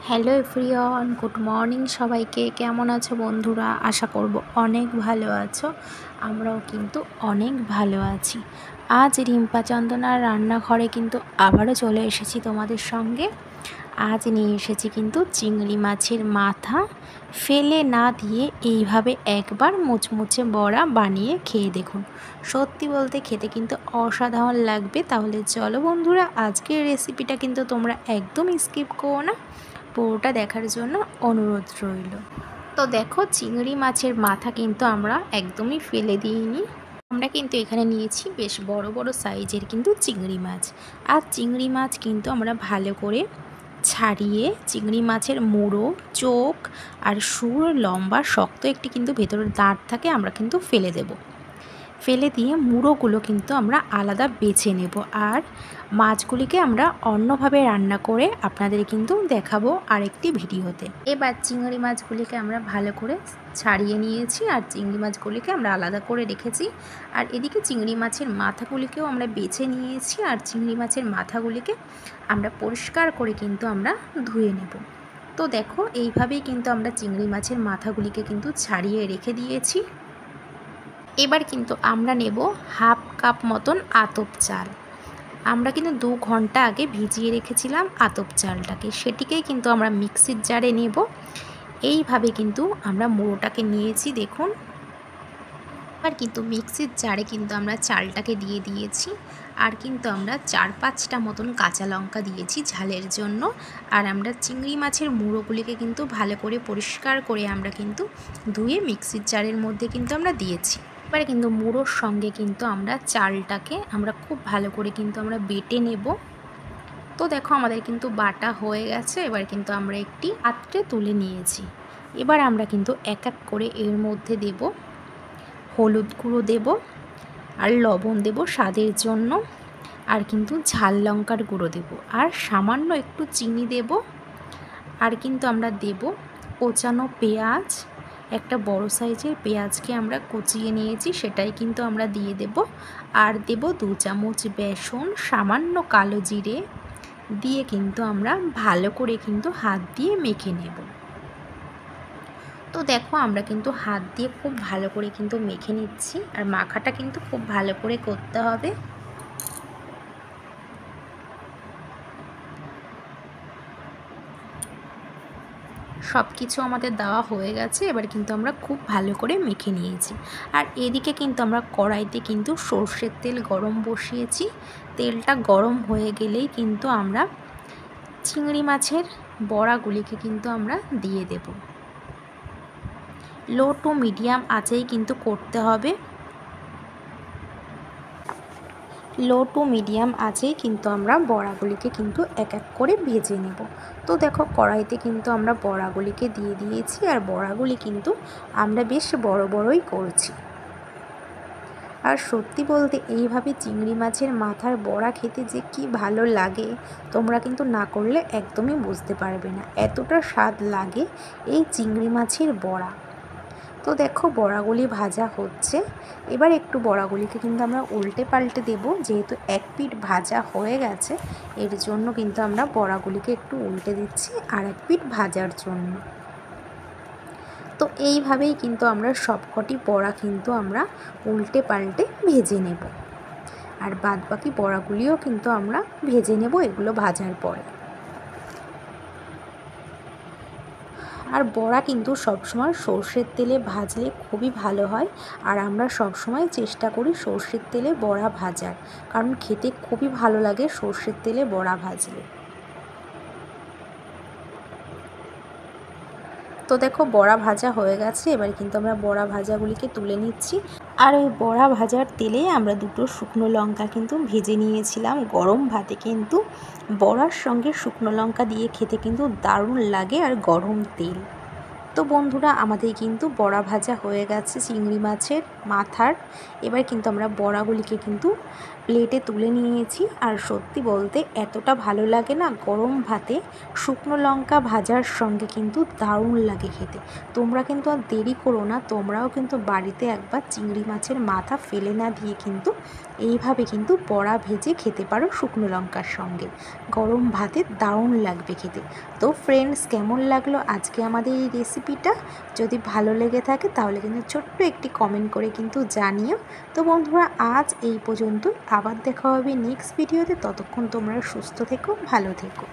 Hello everyone, good morning সবাইকে। কেমন আছো বন্ধুরা? আশা করব অনেক ভালো আছো। আমরাও কিন্তু অনেক ভালো আছি। আজ রিম্পা চন্দনার রান্নাঘরে কিন্তু আবারও চলে এসেছি তোমাদের সঙ্গে। আজ নিয়ে এসেছি কিন্তু চিংড়ি মাছের মাথা ফেলে না দিয়ে এইভাবে একবার মুচমুচে বড়া বানিয়ে খেয়ে দেখুন। সত্যি বলতে খেতে কিন্তু অসাধারণ লাগবে। তাহলে চলো বন্ধুরা, আজকের রেসিপিটা কিন্তু তোমরা একদমই স্কিপ করো না, পুরোটা দেখার জন্য অনুরোধ রইল। তো দেখো, চিংড়ি মাছের মাথা কিন্তু আমরা একদমই ফেলে দিইনি। আমরা কিন্তু এখানে নিয়েছি বেশ বড় বড় সাইজের কিন্তু চিংড়ি মাছ। আর চিংড়ি মাছ কিন্তু আমরা ভালো করে ছাড়িয়ে চিংড়ি মাছের মুড়ো, চোখ আর সুর লম্বা শক্ত একটি কিন্তু ভেতরের দাঁত থাকে, আমরা কিন্তু ফেলে দেব। ফেলে দিয়ে মুড়োগুলো কিন্তু আমরা আলাদা বেছে নেব। আর মাছগুলিকে আমরা অন্যভাবে রান্না করে আপনাদের কিন্তু দেখাবো আরেকটি ভিডিওতে। এবার চিংড়ি মাছগুলিকে আমরা ভালো করে ছাড়িয়ে নিয়েছি আর চিংড়ি মাছগুলিকে আমরা আলাদা করে রেখেছি। আর এদিকে চিংড়ি মাছের মাথাগুলিকেও আমরা বেছে নিয়েছি আর চিংড়ি মাছের মাথাগুলিকে আমরা পরিষ্কার করে কিন্তু আমরা ধুয়ে নেব। তো দেখো, এইভাবেই কিন্তু আমরা চিংড়ি মাছের মাথাগুলিকে কিন্তু ছাড়িয়ে রেখে দিয়েছি। এবার কিন্তু আমরা নেব হাফ কাপ মতন আতপ চাল। আমরা কিন্তু 2 ঘন্টা আগে ভিজিয়ে রেখেছিলাম আতপ চালটাকে, সেটিকেই কিন্তু আমরা মিক্সির জারে নেব। এইভাবে কিন্তু আমরা মুড়োটাকে নিয়েছি দেখুন। আর কিন্তু মিক্সির জারে কিন্তু আমরা চালটাকে দিয়ে দিয়েছি। আর কিন্তু আমরা 4-5টা মতন কাঁচা লঙ্কা দিয়েছি ঝালের জন্য। আর আমরা চিংড়ি মাছের মুড়োগুলিকে কিন্তু ভালো করে পরিষ্কার করে আমরা কিন্তু ধুয়ে মিক্সির জারের মধ্যে কিন্তু আমরা দিয়েছি। এবারে কিন্তু মুড়োর সঙ্গে কিন্তু আমরা চালটাকে আমরা খুব ভালো করে কিন্তু আমরা বেটে নেব। তো দেখো, আমাদের কিন্তু বাটা হয়ে গেছে। এবার কিন্তু আমরা একটি পাত্রে তুলে নিয়েছি। এবার আমরা কিন্তু এক এক করে এর মধ্যে দেব হলুদ গুঁড়ো, দেব আর লবণ দেব স্বাদের জন্য, আর কিন্তু ঝাল লঙ্কার গুঁড়ো দেব, আর সামান্য একটু চিনি দেব। আর কিন্তু আমরা দেব কোচানো পেঁয়াজ, একটা বড় সাইজের পেঁয়াজকে আমরা কুচিয়ে নিয়েছি, সেটাই কিন্তু আমরা দিয়ে দেব। আর দেব 2 চামচ বেসন, সামান্য কালো জিরে দিয়ে কিন্তু আমরা ভালো করে কিন্তু হাত দিয়ে মেখে নেব। তো দেখো, আমরা কিন্তু হাত দিয়ে খুব ভালো করে কিন্তু মেখে নিচ্ছি। আর মাখাটা কিন্তু খুব ভালো করে করতে হবে। সব কিছু আমাদের দেওয়া হয়ে গেছে। এবার কিন্তু আমরা খুব ভালো করে মেখে নিয়েছি। আর এদিকে কিন্তু আমরা কড়াইতে কিন্তু সর্ষের তেল গরম বসিয়েছি। তেলটা গরম হয়ে গেলেই কিন্তু আমরা চিংড়ি মাছের বড়াগুলিকে কিন্তু আমরা দিয়ে দেব। লো টু মিডিয়াম আঁচেই কিন্তু করতে হবে। লো টু মিডিয়াম আঁচেই কিন্তু আমরা বড়াগুলিকে কিন্তু এক এক করে ভেজে নেব। তো দেখো, কড়াইতে কিন্তু আমরা বড়াগুলিকে দিয়ে দিয়েছি। আর বড়াগুলি কিন্তু আমরা বেশ বড় বড়ই করছি। আর সত্যি বলতে এইভাবে চিংড়ি মাছের মাথার বড়া খেতে যে কি ভালো লাগে, তোমরা কিন্তু না করলে একদমই বুঝতে পারবে না, এতটা স্বাদ লাগে এই চিংড়ি মাছের বড়া। তো দেখো, বড়াগুলি ভাজা হচ্ছে। এবার একটু বড়াগুলিকে কিন্তু আমরা উল্টে পাল্টে দেব। যেহেতু এক পিঠ ভাজা হয়ে গেছে, এর জন্য কিন্তু আমরা বড়াগুলিকে একটু উল্টে দিচ্ছি আর এক পিঠ ভাজার জন্য। তো এইভাবেই কিন্তু আমরা সবকটি বড়া কিন্তু আমরা উল্টে পাল্টে ভেজে নেব। আর বাদবাকি বড়াগুলিও কিন্তু আমরা ভেজে নেব এগুলো ভাজার পরে। আর বড়া কিন্তু সবসময় সর্ষের তেলে ভাজলে খুবই ভালো হয়। আর আমরা সবসময় চেষ্টা করি সর্ষের তেলে বড়া ভাজার, কারণ খেতে খুবই ভালো লাগে সর্ষের তেলে বড়া ভাজলে। তো দেখো, বড়া ভাজা হয়ে গেছে। এবার কিন্তু আমরা বড়া ভাজাগুলিকে তুলে নিচ্ছি। আর ওই বড়া ভাজার তেলে আমরা 2টো শুকনো লঙ্কা কিন্তু ভেজে নিয়েছিলাম। গরম ভাতে কিন্তু বড়ার সঙ্গে শুকনো লঙ্কা দিয়ে খেতে কিন্তু দারুণ লাগে, আর গরম তেল। তো বন্ধুরা আমাদের কিন্তু বড়া ভাজা হয়ে গেছে চিংড়ি মাছের মাথার। এবার কিন্তু আমরা বড়াগুলিকে কিন্তু প্লেটে তুলে নিয়েছি। আর সত্যি বলতে এতটা ভালো লাগে না গরম ভাতে শুকনো লঙ্কা ভাজার সঙ্গে, কিন্তু দারুণ লাগে খেতে। তোমরা কিন্তু আর দেরি করো না, তোমরাও কিন্তু বাড়িতে একবার চিংড়ি মাছের মাথা ফেলে না দিয়ে কিন্তু এইভাবে কিন্তু বড়া ভেজে খেতে পারো শুকনো লঙ্কার সঙ্গে। গরম ভাতে দারুণ লাগবে খেতে। তো ফ্রেন্ডস, কেমন লাগলো আজকে আমাদের এই রেসিপিটা? যদি ভালো লেগে থাকে তাহলে কিন্তু ছোট্ট একটি কমেন্ট করে কিন্তু জানিও। তো বন্ধুরা আজ এই পর্যন্ত, আবার দেখা হবে নেক্সট ভিডিওতে। ততক্ষণ তোমরা সুস্থ থেকো, ভালো থেকো।